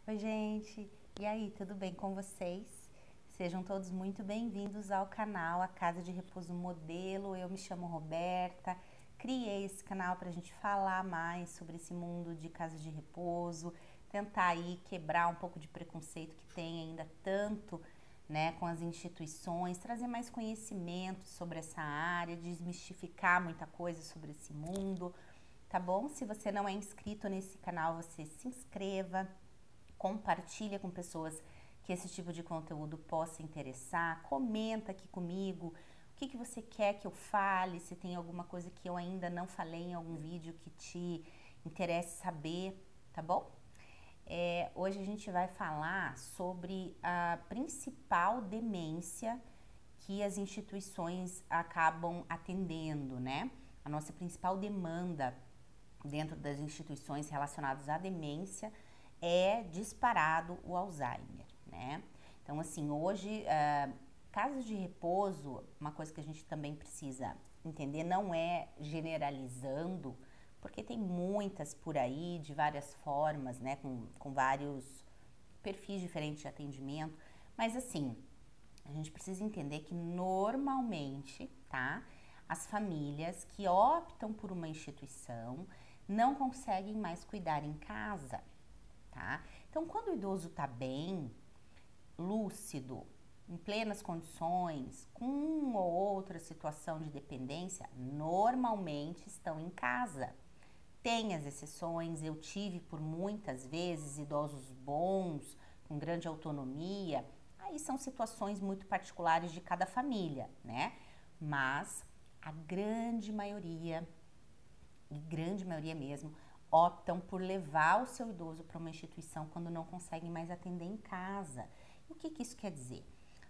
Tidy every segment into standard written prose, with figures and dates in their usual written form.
Oi, gente! E aí, tudo bem com vocês? Sejam todos muito bem-vindos ao canal A Casa de Repouso Modelo. Eu me chamo Roberta, criei esse canal para a gente falar mais sobre esse mundo de casa de repouso, tentar aí quebrar um pouco de preconceito que tem ainda tanto, né, com as instituições, trazer mais conhecimento sobre essa área, desmistificar muita coisa sobre esse mundo, tá bom? Se você não é inscrito nesse canal, você se inscreva, compartilha com pessoas que esse tipo de conteúdo possa interessar, comenta aqui comigo o que você quer que eu fale, se tem alguma coisa que eu ainda não falei em algum vídeo que te interesse saber, tá bom? Hoje a gente vai falar sobre a principal demência que as instituições acabam atendendo, né? A nossa principal demanda dentro das instituições relacionadas à demência é disparado o Alzheimer, né? Então, assim, hoje, casos de repouso, uma coisa que a gente também precisa entender, não é generalizando, porque tem muitas por aí, de várias formas, né? Com vários perfis diferentes de atendimento, mas assim, a gente precisa entender que normalmente, tá? As famílias que optam por uma instituição não conseguem mais cuidar em casa, tá? Então, quando o idoso tá bem, lúcido, em plenas condições, com uma ou outra situação de dependência, normalmente estão em casa. Tem as exceções, eu tive por muitas vezes idosos bons, com grande autonomia, aí são situações muito particulares de cada família, né? Mas a grande maioria mesmo, optam por levar o seu idoso para uma instituição quando não conseguem mais atender em casa. E o que isso quer dizer?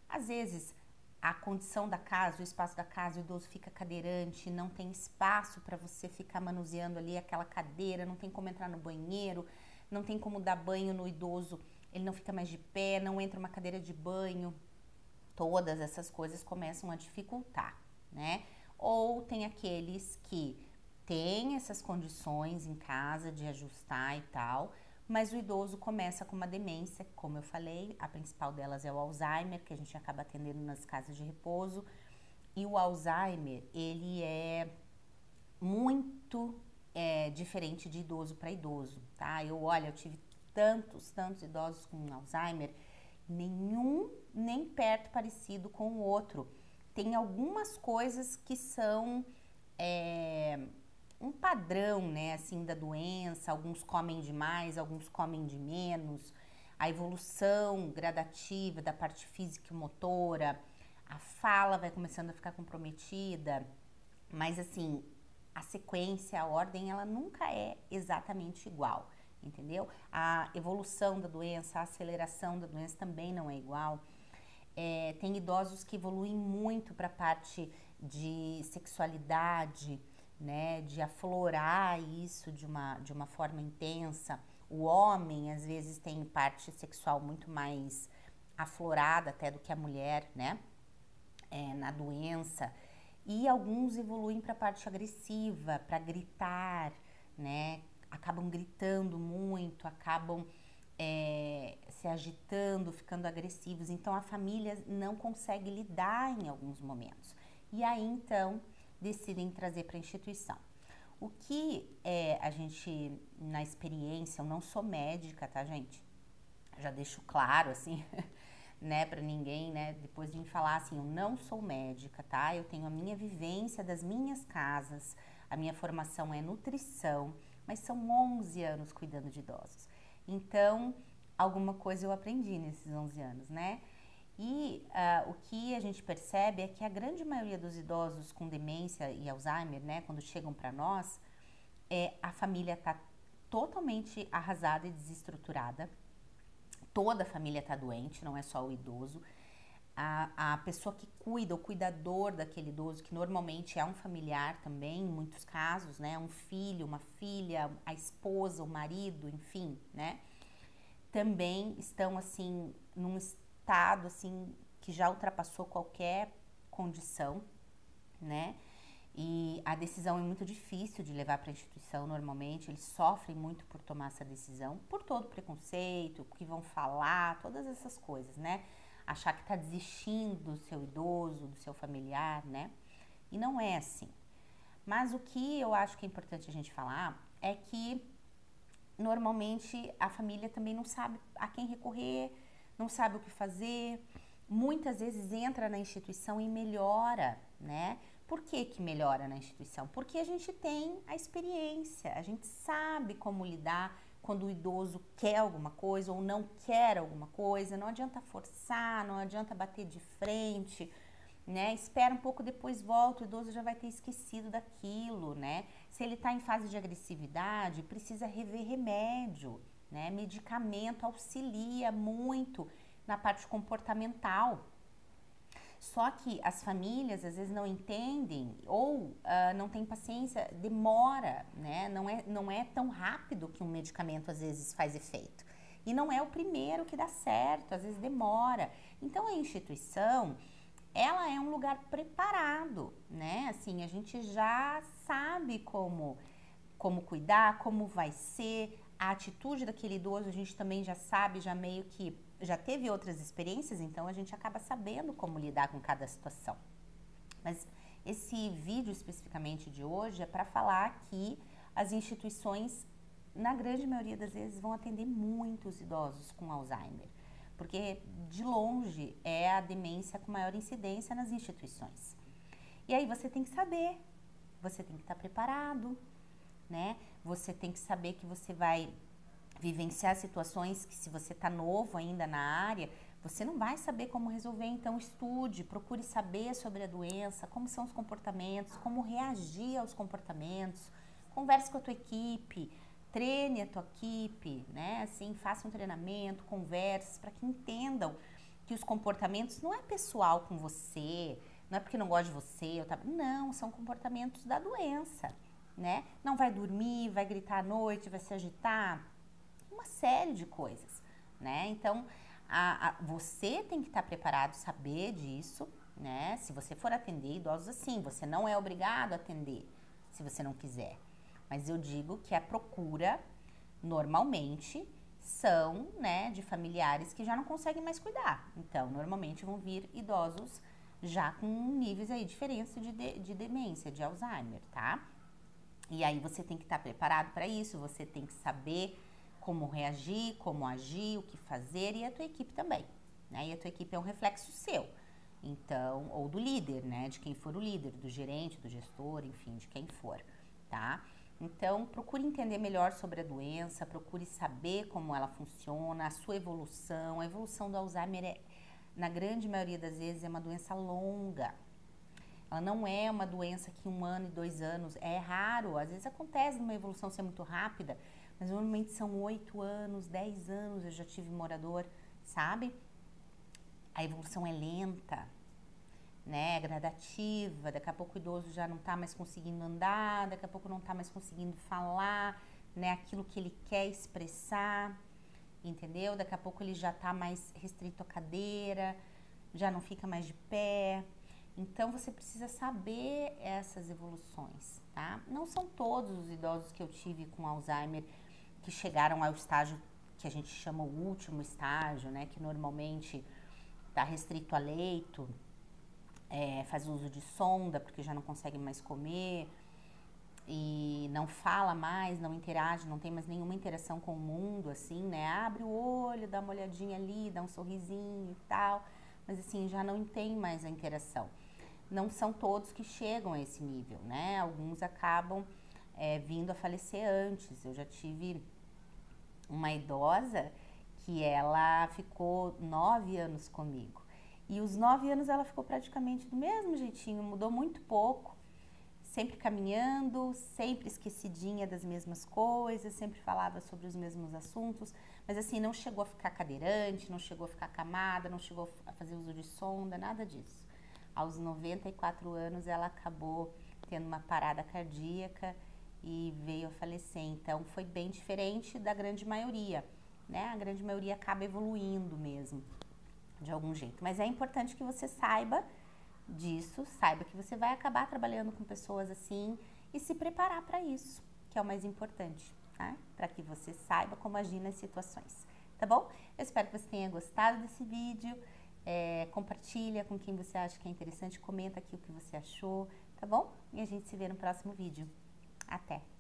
Às vezes, a condição da casa, o espaço da casa, o idoso fica cadeirante, não tem espaço para você ficar manuseando ali aquela cadeira, não tem como entrar no banheiro, não tem como dar banho no idoso, ele não fica mais de pé, não entra uma cadeira de banho. Todas essas coisas começam a dificultar, né? Ou tem aqueles que têm essas condições em casa de ajustar e tal, mas o idoso começa com uma demência, como eu falei, a principal delas é o Alzheimer, que a gente acaba atendendo nas casas de repouso. E o Alzheimer, ele é muito diferente de idoso para idoso, tá? Eu tive tantos idosos com Alzheimer, nenhum nem perto parecido com o outro. Tem algumas coisas que são um padrão, né, assim, da doença. Alguns comem demais, alguns comem de menos. A evolução gradativa da parte física e motora, a fala vai começando a ficar comprometida, mas assim, a sequência, a ordem, ela nunca é exatamente igual, entendeu? A evolução da doença, a aceleração da doença também não é igual. Tem idosos que evoluem muito para a parte de sexualidade, né, de aflorar isso de uma forma intensa. O homem, às vezes, tem parte sexual muito mais aflorada até do que a mulher, né, na doença. E alguns evoluem para a parte agressiva, para gritar, né, acabam gritando muito, acabam se agitando, ficando agressivos. Então a família não consegue lidar em alguns momentos. E aí então decidem trazer para a instituição. O que a gente, na experiência, eu não sou médica, tá, gente? Já deixo claro, assim, né, para ninguém, né, depois de me falar assim, eu não sou médica, tá? Eu tenho a minha vivência das minhas casas, a minha formação é nutrição, mas são 11 anos cuidando de idosos. Então, alguma coisa eu aprendi nesses 11 anos, né? E o que a gente percebe é que a grande maioria dos idosos com demência e Alzheimer, né, quando chegam para nós, a família está totalmente arrasada e desestruturada. Toda a família está doente, não é só o idoso. A pessoa que cuida, o cuidador daquele idoso, que normalmente é um familiar também, em muitos casos, né? Um filho, uma filha, a esposa, o marido, enfim, né? Também estão, assim, num estado, assim, que já ultrapassou qualquer condição, né? E a decisão é muito difícil de levar para a instituição normalmente, eles sofrem muito por tomar essa decisão, por todo o preconceito, o que vão falar, todas essas coisas, né? Achar que está desistindo do seu idoso, do seu familiar, né? E não é assim. Mas o que eu acho que é importante a gente falar é que normalmente a família também não sabe a quem recorrer, não sabe o que fazer, muitas vezes entra na instituição e melhora, né? Por que que melhora na instituição? Porque a gente tem a experiência, a gente sabe como lidar quando o idoso quer alguma coisa ou não quer alguma coisa, não adianta forçar, não adianta bater de frente, né? Espera um pouco, depois volta, o idoso já vai ter esquecido daquilo, né? Se ele está em fase de agressividade, precisa rever remédio, né? Medicamento auxilia muito na parte comportamental. Só que as famílias às vezes não entendem ou não tem paciência, demora, né? Não é tão rápido que um medicamento às vezes faz efeito. E não é o primeiro que dá certo, às vezes demora. Então a instituição, ela é um lugar preparado, né? Assim, a gente já sabe como cuidar, como vai ser, a atitude daquele idoso a gente também já sabe, já meio que já teve outras experiências, então a gente acaba sabendo como lidar com cada situação. Mas esse vídeo especificamente de hoje é para falar que as instituições, na grande maioria das vezes, vão atender muitos idosos com Alzheimer, porque de longe é a demência com maior incidência nas instituições. E aí você tem que saber, você tem que estar preparado, né? Você tem que saber que você vai vivenciar situações que, se você está novo ainda na área, você não vai saber como resolver. Então estude, procure saber sobre a doença, como são os comportamentos, como reagir aos comportamentos, converse com a tua equipe, treine a tua equipe, né? Assim, faça um treinamento, converse para que entendam que os comportamentos não é pessoal com você, não é porque não gosta de você, não, são comportamentos da doença, né? Não vai dormir, vai gritar à noite, vai se agitar, uma série de coisas, né? Então, você tem que estar preparado, saber disso, né? Se você for atender idosos assim, você não é obrigado a atender se você não quiser. Mas eu digo que a procura, normalmente, são, né, de familiares que já não conseguem mais cuidar. Então, normalmente vão vir idosos já com níveis aí diferentes de demência, de Alzheimer, tá? E aí você tem que estar preparado para isso, você tem que saber como reagir, como agir, o que fazer, e a tua equipe também, né? E a tua equipe é um reflexo seu, então, ou do líder, né? De quem for o líder, do gerente, do gestor, enfim, de quem for, tá? Então, procure entender melhor sobre a doença, procure saber como ela funciona, a sua evolução. A evolução do Alzheimer, na grande maioria das vezes, é uma doença longa. Ela não é uma doença que 1 ano e 2 anos, é raro, às vezes acontece numa evolução ser muito rápida, mas normalmente são 8 anos, 10 anos, eu já tive morador, sabe? A evolução é lenta, né? É gradativa, daqui a pouco o idoso já não tá mais conseguindo andar, daqui a pouco não tá mais conseguindo falar, né? Aquilo que ele quer expressar, entendeu? Daqui a pouco ele já tá mais restrito à cadeira, já não fica mais de pé. Então, você precisa saber essas evoluções, tá? Não são todos os idosos que eu tive com Alzheimer que chegaram ao estágio que a gente chama o último estágio, né? Que normalmente está restrito a leito, faz uso de sonda porque já não consegue mais comer e não fala mais, não interage, não tem mais nenhuma interação com o mundo, assim, né? Abre o olho, dá uma olhadinha ali, dá um sorrisinho e tal, mas assim, já não tem mais a interação. Não são todos que chegam a esse nível, né? Alguns acabam vindo a falecer antes. Eu já tive uma idosa que ela ficou 9 anos comigo. E os 9 anos ela ficou praticamente do mesmo jeitinho, mudou muito pouco. Sempre caminhando, sempre esquecidinha das mesmas coisas, sempre falava sobre os mesmos assuntos. Mas assim, não chegou a ficar cadeirante, não chegou a ficar acamada, não chegou a fazer uso de sonda, nada disso. Aos 94 anos, ela acabou tendo uma parada cardíaca e veio a falecer. Então, foi bem diferente da grande maioria, né? A grande maioria acaba evoluindo mesmo, de algum jeito. Mas é importante que você saiba disso, saiba que você vai acabar trabalhando com pessoas assim e se preparar para isso, que é o mais importante, tá? Para que você saiba como agir nas situações, tá bom? Eu espero que você tenha gostado desse vídeo. Compartilha com quem você acha que é interessante, comenta aqui o que você achou, tá bom? E a gente se vê no próximo vídeo. Até!